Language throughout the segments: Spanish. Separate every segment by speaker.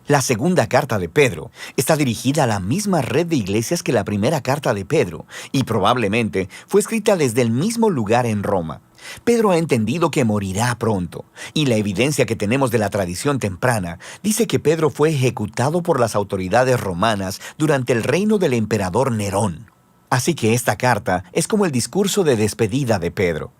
Speaker 1: La segunda carta de Pedro está dirigida a la misma red de iglesias que la primera carta de Pedro, y probablemente fue escrita desde el mismo lugar en Roma. Pedro ha entendido que morirá pronto, y la evidencia que tenemos de la tradición temprana dice que Pedro fue ejecutado por las autoridades romanas durante el reino del emperador Nerón. Así que esta carta es como el discurso de despedida de Pedro.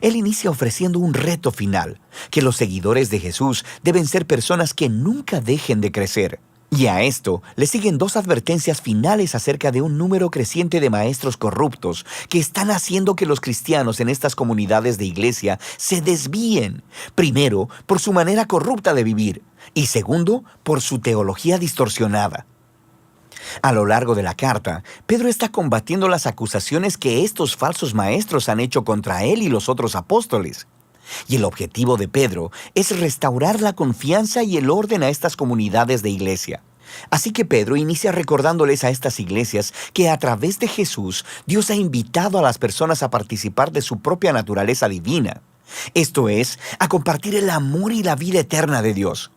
Speaker 1: Él inicia ofreciendo un reto final, que los seguidores de Jesús deben ser personas que nunca dejen de crecer. Y a esto le siguen dos advertencias finales acerca de un número creciente de maestros corruptos que están haciendo que los cristianos en estas comunidades de iglesia se desvíen. Primero, por su manera corrupta de vivir, y segundo, por su teología distorsionada. A lo largo de la carta, Pedro está combatiendo las acusaciones que estos falsos maestros han hecho contra él y los otros apóstoles. Y el objetivo de Pedro es restaurar la confianza y el orden a estas comunidades de iglesia. Así que Pedro inicia recordándoles a estas iglesias que a través de Jesús, Dios ha invitado a las personas a participar de su propia naturaleza divina. Esto es, a compartir el amor y la vida eterna de Dios.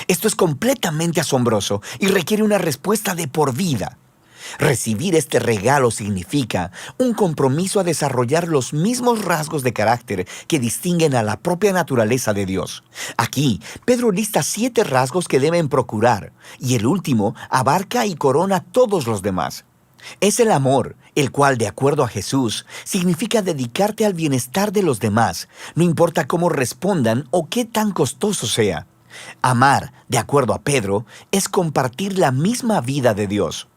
Speaker 1: Esto es completamente asombroso y requiere una respuesta de por vida. Recibir este regalo significa un compromiso a desarrollar los mismos rasgos de carácter que distinguen a la propia naturaleza de Dios. Aquí, Pedro lista 7 rasgos que deben procurar, y el último abarca y corona todos los demás. Es el amor, el cual, de acuerdo a Jesús, significa dedicarte al bienestar de los demás, no importa cómo respondan o qué tan costoso sea. Amar, de acuerdo a Pedro, es compartir la misma vida de Dios.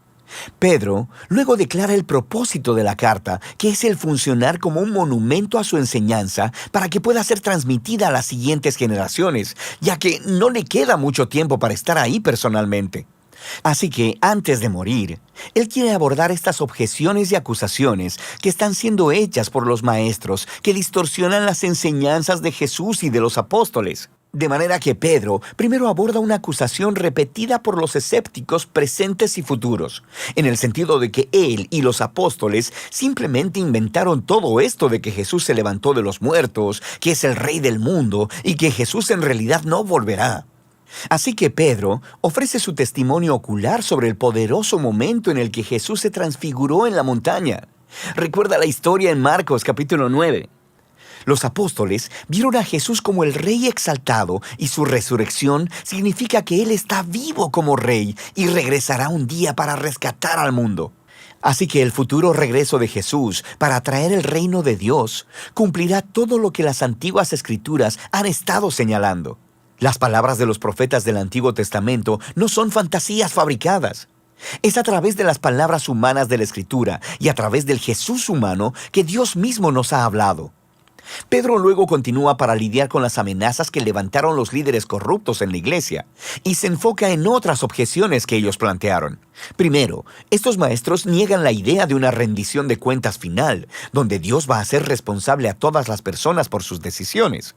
Speaker 1: Pedro luego declara el propósito de la carta, que es el funcionar como un monumento a su enseñanza para que pueda ser transmitida a las siguientes generaciones, ya que no le queda mucho tiempo para estar ahí personalmente. Así que, antes de morir, él quiere abordar estas objeciones y acusaciones que están siendo hechas por los maestros que distorsionan las enseñanzas de Jesús y de los apóstoles. De manera que Pedro primero aborda una acusación repetida por los escépticos presentes y futuros, en el sentido de que él y los apóstoles simplemente inventaron todo esto de que Jesús se levantó de los muertos, que es el Rey del mundo y que Jesús en realidad no volverá. Así que Pedro ofrece su testimonio ocular sobre el poderoso momento en el que Jesús se transfiguró en la montaña. Recuerda la historia en Marcos capítulo 9. Los apóstoles vieron a Jesús como el Rey exaltado y su resurrección significa que Él está vivo como Rey y regresará un día para rescatar al mundo. Así que el futuro regreso de Jesús para traer el reino de Dios cumplirá todo lo que las antiguas escrituras han estado señalando. Las palabras de los profetas del Antiguo Testamento no son fantasías fabricadas. Es a través de las palabras humanas de la Escritura y a través del Jesús humano que Dios mismo nos ha hablado. Pedro luego continúa para lidiar con las amenazas que levantaron los líderes corruptos en la iglesia y se enfoca en otras objeciones que ellos plantearon. Primero, estos maestros niegan la idea de una rendición de cuentas final, donde Dios va a ser responsable a todas las personas por sus decisiones.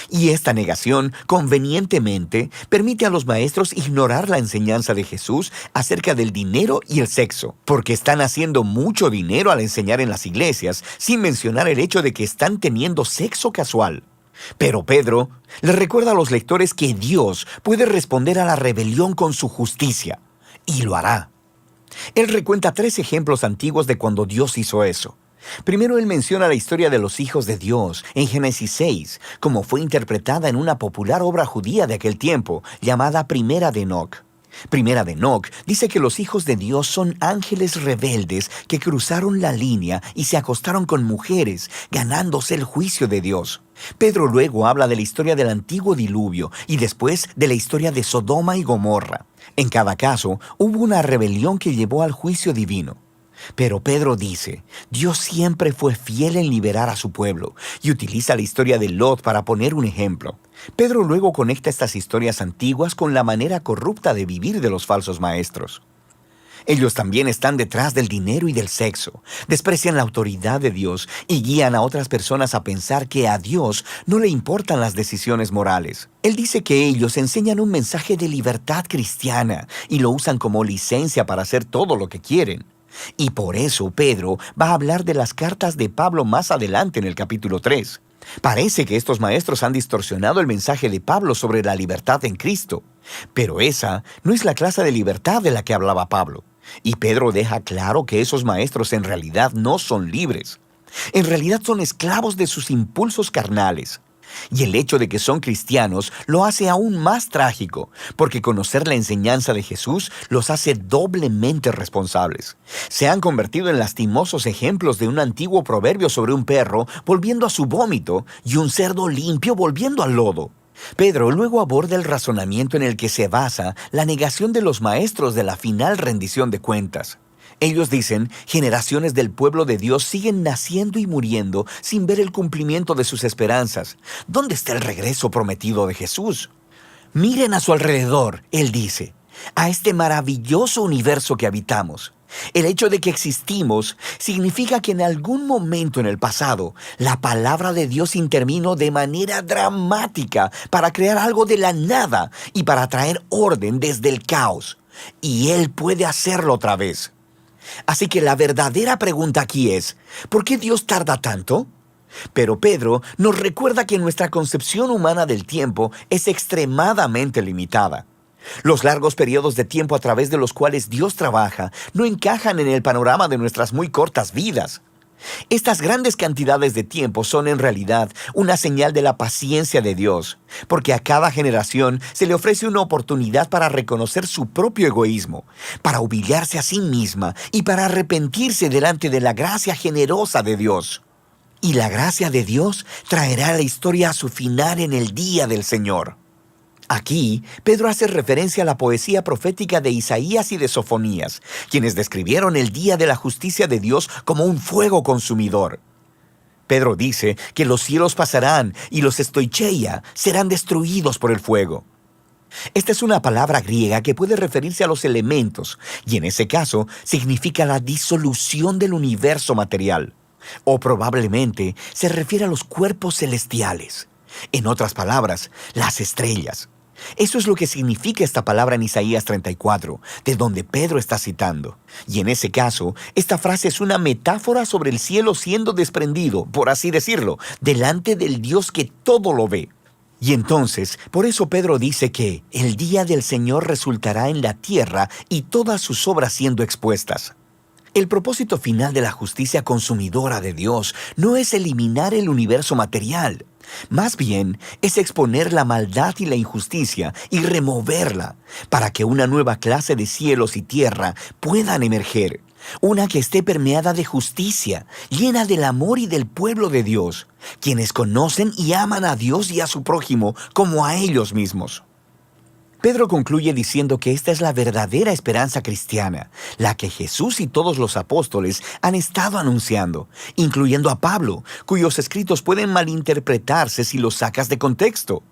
Speaker 1: Y esta negación, convenientemente, permite a los maestros ignorar la enseñanza de Jesús acerca del dinero y el sexo, porque están haciendo mucho dinero al enseñar en las iglesias, sin mencionar el hecho de que están teniendo sexo casual. Pero Pedro le recuerda a los lectores que Dios puede responder a la rebelión con su justicia, y lo hará. Él recuenta 3 ejemplos antiguos de cuando Dios hizo eso. Primero, él menciona la historia de los hijos de Dios en Génesis 6, como fue interpretada en una popular obra judía de aquel tiempo, llamada Primera de Enoc. Primera de Enoc dice que los hijos de Dios son ángeles rebeldes que cruzaron la línea y se acostaron con mujeres, ganándose el juicio de Dios. Pedro luego habla de la historia del antiguo diluvio y después de la historia de Sodoma y Gomorra. En cada caso, hubo una rebelión que llevó al juicio divino. Pero Pedro dice, Dios siempre fue fiel en liberar a su pueblo y utiliza la historia de Lot para poner un ejemplo. Pedro luego conecta estas historias antiguas con la manera corrupta de vivir de los falsos maestros. Ellos también están detrás del dinero y del sexo, desprecian la autoridad de Dios y guían a otras personas a pensar que a Dios no le importan las decisiones morales. Él dice que ellos enseñan un mensaje de libertad cristiana y lo usan como licencia para hacer todo lo que quieren. Y por eso Pedro va a hablar de las cartas de Pablo más adelante en el capítulo 3. Parece que estos maestros han distorsionado el mensaje de Pablo sobre la libertad en Cristo. Pero esa no es la clase de libertad de la que hablaba Pablo. Y Pedro deja claro que esos maestros en realidad no son libres. En realidad son esclavos de sus impulsos carnales. Y el hecho de que son cristianos lo hace aún más trágico, porque conocer la enseñanza de Jesús los hace doblemente responsables. Se han convertido en lastimosos ejemplos de un antiguo proverbio sobre un perro volviendo a su vómito y un cerdo limpio volviendo al lodo. Pedro luego aborda el razonamiento en el que se basa la negación de los maestros de la final rendición de cuentas. Ellos dicen, generaciones del pueblo de Dios siguen naciendo y muriendo sin ver el cumplimiento de sus esperanzas. ¿Dónde está el regreso prometido de Jesús? Miren a su alrededor, él dice, a este maravilloso universo que habitamos. El hecho de que existimos significa que en algún momento en el pasado, la palabra de Dios intervino de manera dramática para crear algo de la nada y para traer orden desde el caos. Y Él puede hacerlo otra vez. Así que la verdadera pregunta aquí es, ¿por qué Dios tarda tanto? Pero Pedro nos recuerda que nuestra concepción humana del tiempo es extremadamente limitada. Los largos periodos de tiempo a través de los cuales Dios trabaja no encajan en el panorama de nuestras muy cortas vidas. Estas grandes cantidades de tiempo son en realidad una señal de la paciencia de Dios, porque a cada generación se le ofrece una oportunidad para reconocer su propio egoísmo, para humillarse a sí misma y para arrepentirse delante de la gracia generosa de Dios. Y la gracia de Dios traerá la historia a su final en el día del Señor. Aquí, Pedro hace referencia a la poesía profética de Isaías y de Sofonías, quienes describieron el día de la justicia de Dios como un fuego consumidor. Pedro dice que los cielos pasarán y los estoicheia serán destruidos por el fuego. Esta es una palabra griega que puede referirse a los elementos, y en ese caso significa la disolución del universo material. O probablemente se refiere a los cuerpos celestiales. En otras palabras, las estrellas. Eso es lo que significa esta palabra en Isaías 34, de donde Pedro está citando. Y en ese caso, esta frase es una metáfora sobre el cielo siendo desprendido, por así decirlo, delante del Dios que todo lo ve. Y entonces, por eso Pedro dice que el día del Señor resultará en la tierra y todas sus obras siendo expuestas. El propósito final de la justicia consumidora de Dios no es eliminar el universo material. Más bien, es exponer la maldad y la injusticia y removerla para que una nueva clase de cielos y tierra puedan emerger. Una que esté permeada de justicia, llena del amor y del pueblo de Dios, quienes conocen y aman a Dios y a su prójimo como a ellos mismos. Pedro concluye diciendo que esta es la verdadera esperanza cristiana, la que Jesús y todos los apóstoles han estado anunciando, incluyendo a Pablo, cuyos escritos pueden malinterpretarse si los sacas de contexto.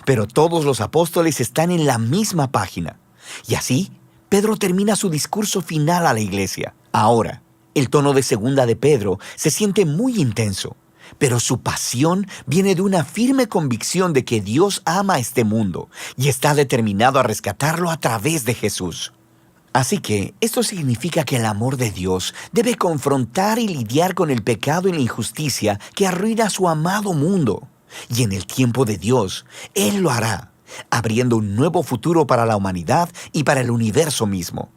Speaker 1: Pero todos los apóstoles están en la misma página. Y así, Pedro termina su discurso final a la iglesia. Ahora, el tono de segunda de Pedro se siente muy intenso, pero su pasión viene de una firme convicción de que Dios ama a este mundo y está determinado a rescatarlo a través de Jesús. Así que esto significa que el amor de Dios debe confrontar y lidiar con el pecado y la injusticia que arruina su amado mundo. Y en el tiempo de Dios, Él lo hará, abriendo un nuevo futuro para la humanidad y para el universo mismo.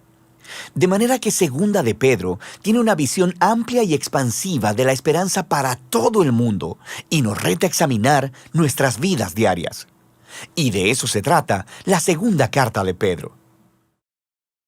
Speaker 1: De manera que segunda de Pedro tiene una visión amplia y expansiva de la esperanza para todo el mundo y nos reta a examinar nuestras vidas diarias. Y de eso se trata la segunda carta de Pedro.